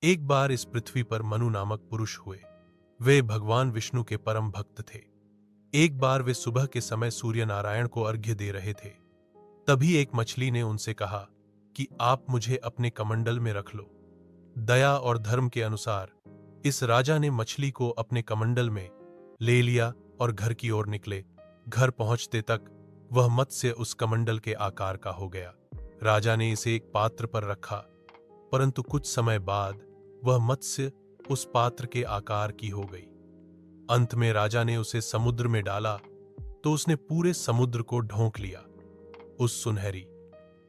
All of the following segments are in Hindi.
एक बार इस पृथ्वी पर मनु नामक पुरुष हुए। वे भगवान विष्णु के परम भक्त थे। एक बार वे सुबह के समय सूर्य नारायण को अर्घ्य दे रहे थे। तभी एक मछली ने उनसे कहा कि आप मुझे अपने कमंडल में रख लो। दया और धर्म के अनुसार इस राजा ने मछली को अपने कमंडल में ले लिया और घर की ओर निकले। घर पहुंचते तक वह मत्स्य उस कमंडल के आकार का हो गया। राजा ने इसे एक पात्र पर रखा, परंतु कुछ समय बाद वह मत्स्य उस पात्र के आकार की हो गई। अंत में राजा ने उसे समुद्र में डाला तो उसने पूरे समुद्र को ढोंक लिया। उस सुनहरी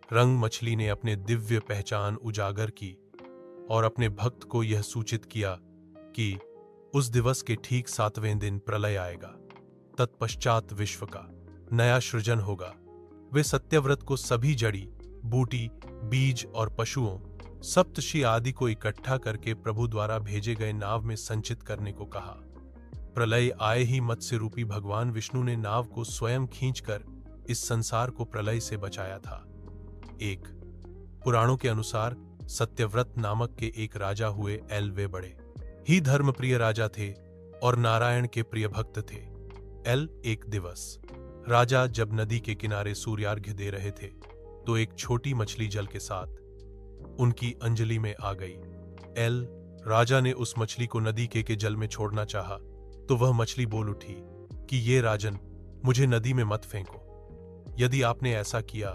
रंग मछली ने अपने दिव्य पहचान उजागर की और अपने भक्त को यह सूचित किया कि उस दिवस के ठीक 7वें दिन प्रलय आएगा। तत्पश्चात विश्व का नया सृजन होगा। वे सत्यव्रत को सभी जड़ी बूटी, बीज और पशुओं, सप्तषि आदि को इकट्ठा करके प्रभु द्वारा भेजे गए नाव में संचित करने को कहा। प्रलय आए ही मत्स्य रूपी भगवान विष्णु ने नाव को स्वयं खींचकर इस संसार को प्रलय से बचाया था। एक पुराणों के अनुसार सत्यव्रत नामक के एक राजा हुए। वे बड़े ही धर्मप्रिय राजा थे और नारायण के प्रिय भक्त थे। एक दिवस राजा जब नदी के किनारे सूर्यार्घ्य दे रहे थे तो एक छोटी मछली जल के साथ उनकी अंजलि में आ गई। राजा ने उस मछली को नदी के जल में छोड़ना चाहा तो वह मछली बोल उठी कि ये राजन, मुझे नदी में मत फेंको। यदि आपने ऐसा किया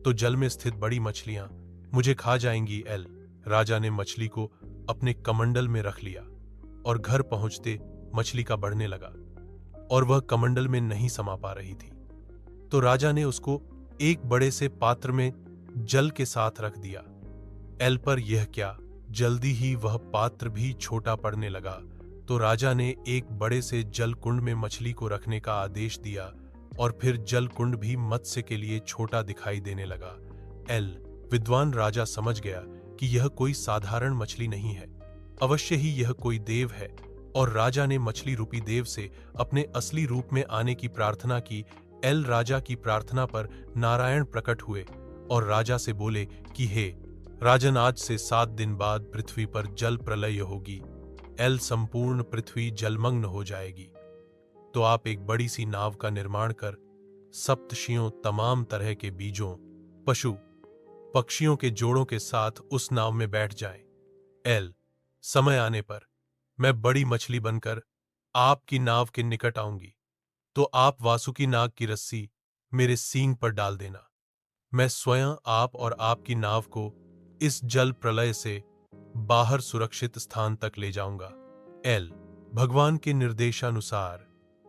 तो जल में स्थित बड़ी मछलियां मुझे खा जाएंगी। राजा ने मछली को अपने कमंडल में रख लिया और घर पहुंचते मछली का बढ़ने लगा और वह कमंडल में नहीं समा पा रही थी। तो राजा ने उसको एक बड़े से पात्र में जल के साथ रख दिया। पर यह क्या, जल्दी ही वह पात्र भी छोटा पड़ने लगा। तो राजा ने एक बड़े से जल कुंड में मछली को रखने का आदेश दिया और फिर जल कुंड भी मत्स्य के लिए छोटा दिखाई देने लगा। विद्वान राजा समझ गया कि यह कोई साधारण मछली नहीं है, अवश्य ही यह कोई देव है, और राजा ने मछली रूपी देव से अपने असली रूप में आने की प्रार्थना की। राजा की प्रार्थना पर नारायण प्रकट हुए और राजा से बोले कि हे राजन, आज से 7 दिन बाद पृथ्वी पर जल प्रलय होगी। संपूर्ण पृथ्वी जलमग्न हो जाएगी। तो आप एक बड़ी सी नाव का निर्माण कर सप्तषियों, तमाम तरह के बीजों, पशु पक्षियों के जोड़ों के साथ उस नाव में बैठ जाएं। समय आने पर मैं बड़ी मछली बनकर आपकी नाव के निकट आऊंगी तो आप वासुकी नाग की रस्सी मेरे सींग पर डाल देना। मैं स्वयं आप और आपकी नाव को इस जल प्रलय से बाहर सुरक्षित स्थान तक ले जाऊंगा। भगवान के निर्देशानुसार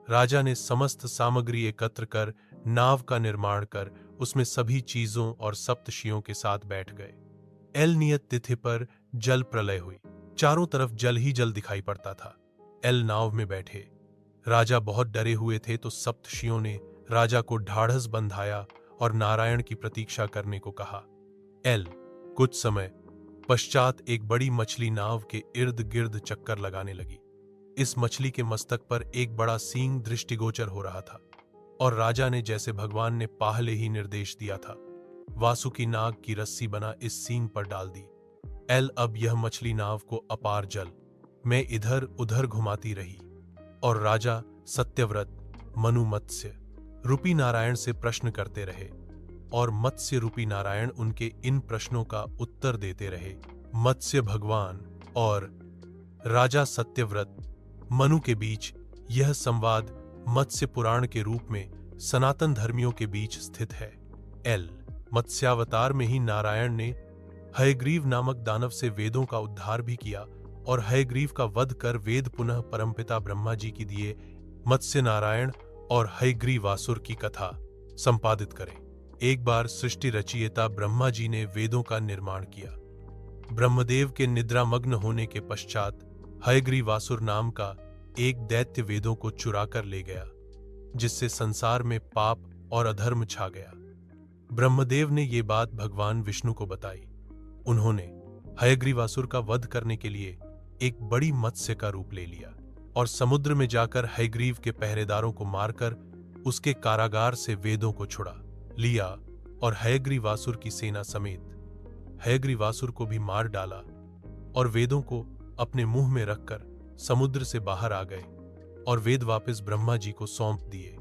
राजा ने समस्त सामग्री एकत्र कर नाव का निर्माण कर उसमें सभी चीजों और सप्तषियों के साथ बैठ गए। नियत तिथि पर जल प्रलय हुई। चारों तरफ जल ही जल दिखाई पड़ता था। नाव में बैठे राजा बहुत डरे हुए थे तो सप्तषियों ने राजा को ढाढ़स बंधाया और नारायण की प्रतीक्षा करने को कहा। कुछ समय पश्चात एक बड़ी मछली नाव के इर्द गिर्द चक्कर लगाने लगी। इस मछली के मस्तक पर एक बड़ा सींग दृष्टिगोचर हो रहा था और राजा ने जैसे भगवान ने पहले ही निर्देश दिया था, वासुकी नाग की रस्सी बना इस सींग पर डाल दी। अब यह मछली नाव को अपार जल में इधर उधर घुमाती रही और राजा सत्यव्रत मनु मत्स्य रूपी नारायण से प्रश्न करते रहे और मत्स्य रूपी नारायण उनके इन प्रश्नों का उत्तर देते रहे। मत्स्य भगवान और राजा सत्यव्रत मनु के बीच यह संवाद मत्स्य पुराण के रूप में सनातन धर्मियों के बीच स्थित है। मत्स्यावतार में ही नारायण ने हयग्रीव नामक दानव से वेदों का उद्धार भी किया और हयग्रीव का वध कर वेद पुनः परमपिता ब्रह्मा जी की दिए। मत्स्य नारायण और हयग्रीवासुर की कथा संपादित करें। एक बार सृष्टि रचयिता ब्रह्मा जी ने वेदों का निर्माण किया। ब्रह्मदेव के निद्रामग्न होने के पश्चात हयग्रीवासुर नाम का एक दैत्य वेदों को चुरा कर ले गया, जिससे संसार में पाप और अधर्म छा गया। ब्रह्मदेव ने ये बात भगवान विष्णु को बताई। उन्होंने हयग्रीवासुर का वध करने के लिए एक बड़ी मत्स्य का रूप ले लिया और समुद्र में जाकर हयग्रीव के पहरेदारों को मारकर उसके कारागार से वेदों को छुड़ा लिया और हयग्रीवासुर की सेना समेत हयग्रीवासुर को भी मार डाला। और वेदों को अपने मुंह में रखकर समुद्र से बाहर आ गए और वेद वापस ब्रह्मा जी को सौंप दिए।